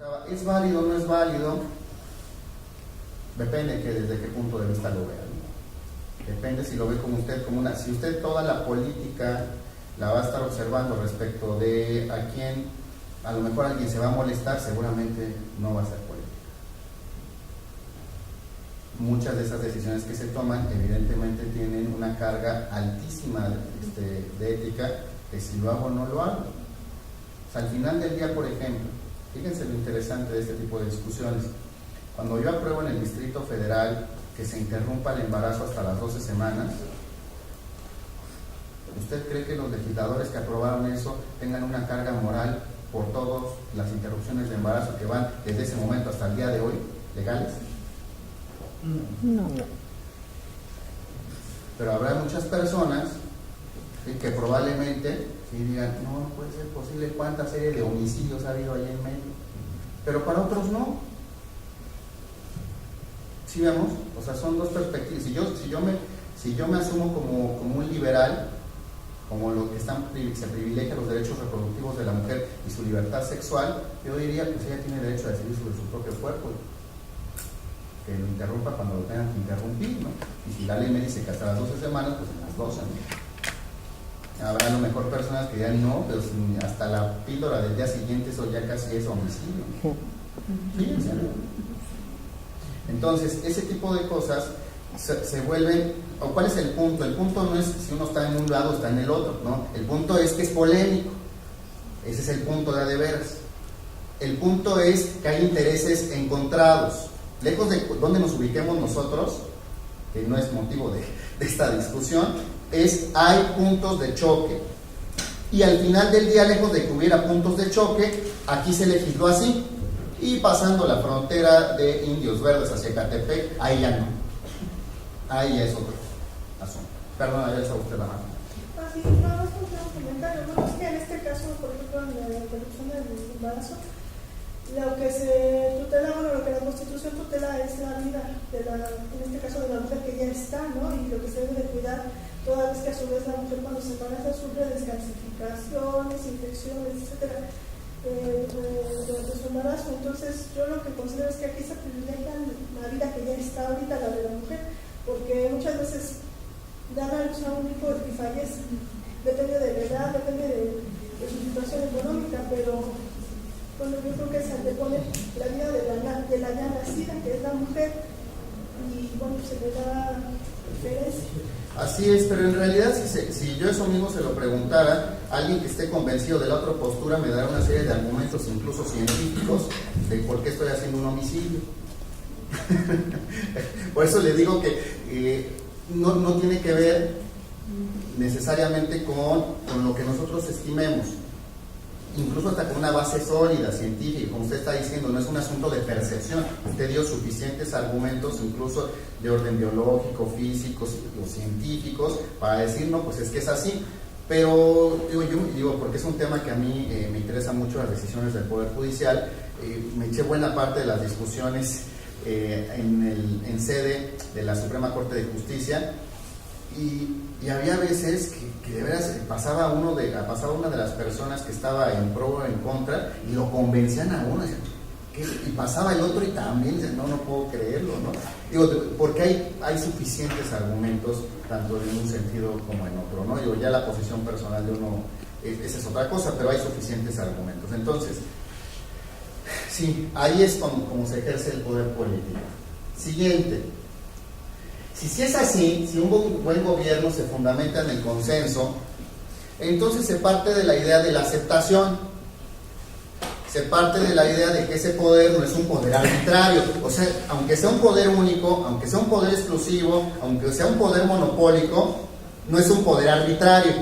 preguntaba, ¿es válido o no es válido? Depende que desde qué punto de vista lo vea, ¿no? Depende si lo ve como usted, como una... Si usted toda la política la va a estar observando respecto de a quién, a lo mejor alguien se va a molestar, seguramente no va a ser política. Muchas de esas decisiones que se toman evidentemente tienen una carga altísima de ética, que si lo hago o no lo hago. O sea, al final del día, por ejemplo, fíjense lo interesante de este tipo de discusiones. Cuando yo apruebo en el Distrito Federal que se interrumpa el embarazo hasta las 12 semanas, ¿usted cree que los legisladores que aprobaron eso tengan una carga moral por todas las interrupciones de embarazo que van desde ese momento hasta el día de hoy, legales? No. Pero habrá muchas personas que probablemente digan, no puede ser posible, cuánta serie de homicidios ha habido ahí en medio, pero para otros no. ¿Sí vemos? O sea, son dos perspectivas. Si yo me asumo como un liberal, como lo que se privilegia los derechos reproductivos de la mujer y su libertad sexual, yo diría, pues ella tiene derecho a decidir sobre su propio cuerpo, que lo interrumpa cuando lo tengan que interrumpir, ¿no? Y si la ley me dice que hasta las 12 semanas, pues en las 12, ¿no? Habrá a lo mejor personas que digan, no, pero hasta la píldora del día siguiente eso ya casi es homicidio. Fíjense, ¿no? Entonces, ese tipo de cosas se vuelven, ¿o cuál es el punto? El punto no es si uno está en un lado o está en el otro, ¿no? El punto es que es polémico. Ese es el punto de veras. El punto es que hay intereses encontrados. Lejos de donde nos ubiquemos nosotros, que no es motivo de esta discusión, hay puntos de choque. Y al final del día, lejos de que hubiera puntos de choque, aquí se legisló así. Y pasando la frontera de Indios Verdes hacia Ecatepec, ahí ya no. Ahí ya es otro asunto. Perdón, ya está usted la mano. Sí, nada más un comentario. Bueno, es que en este caso, por ejemplo, en la interrupción del embarazo, lo que se tutela, bueno, lo que la Constitución tutela es la vida en este caso de la mujer que ya está, ¿no? Y lo que se debe de cuidar, toda vez que a su vez la mujer cuando se embaraza sufre descalcificaciones, infecciones, etcétera, durante su embarazo. Entonces yo lo que considero es que aquí se privilegia la vida que ya está ahorita, la de la mujer, porque muchas veces dan a luz a un hijo y fallece, depende de la edad, depende de su situación económica, pero bueno, yo creo que se antepone la vida de la ya nacida, que es la mujer, y bueno, se le da preferencia. Así es, pero en realidad si yo eso mismo se lo preguntara, alguien que esté convencido de la otra postura me dará una serie de argumentos, incluso científicos, de por qué estoy haciendo un homicidio. Por eso le digo que no tiene que ver necesariamente con lo que nosotros estimemos, incluso hasta con una base sólida, científica, como usted está diciendo, no es un asunto de percepción. Usted dio suficientes argumentos, incluso de orden biológico, físicos o científicos, para decir, no, pues es que es así. Pero yo digo, porque es un tema que a mí me interesa mucho, las decisiones del Poder Judicial, me eché buena parte de las discusiones en sede de la Suprema Corte de Justicia, y había veces que de veras pasaba una de las personas que estaba en pro o en contra y lo convencían a uno, y pasaba el otro y también dice, no puedo creerlo, ¿no? Digo, porque hay suficientes argumentos tanto en un sentido como en otro, ¿no? Digo, ya la posición personal de uno, esa es otra cosa, pero hay suficientes argumentos. Entonces, sí, ahí es como se ejerce el poder político. Siguiente. Si es así, si un buen gobierno se fundamenta en el consenso, entonces se parte de la idea de la aceptación, se parte de la idea de que ese poder no es un poder arbitrario. O sea, aunque sea un poder único, aunque sea un poder exclusivo, aunque sea un poder monopólico, no es un poder arbitrario.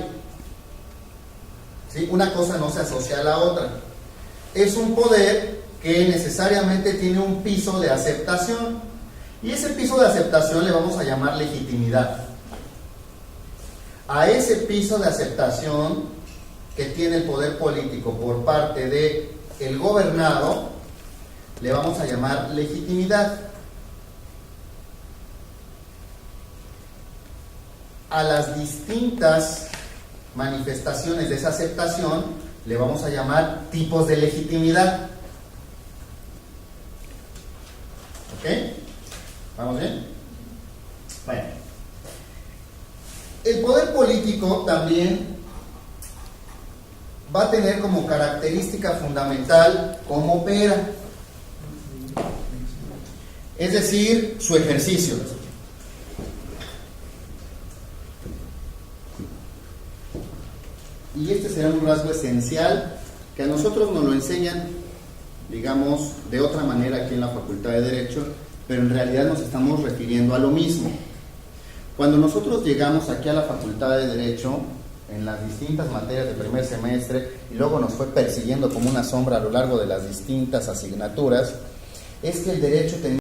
¿Sí? Una cosa no se asocia a la otra. Es un poder que necesariamente tiene un piso de aceptación. Y ese piso de aceptación le vamos a llamar legitimidad. A ese piso de aceptación que tiene el poder político por parte del gobernado, le vamos a llamar legitimidad. A las distintas manifestaciones de esa aceptación le vamos a llamar tipos de legitimidad. ¿Vamos bien? Bueno. El poder político también va a tener como característica fundamental cómo opera, es decir, su ejercicio. Y este será un rasgo esencial que a nosotros nos lo enseñan, digamos, de otra manera aquí en la Facultad de Derecho, pero en realidad nos estamos refiriendo a lo mismo. Cuando nosotros llegamos aquí a la Facultad de Derecho, en las distintas materias de primer semestre, y luego nos fue persiguiendo como una sombra a lo largo de las distintas asignaturas, es que el derecho tenía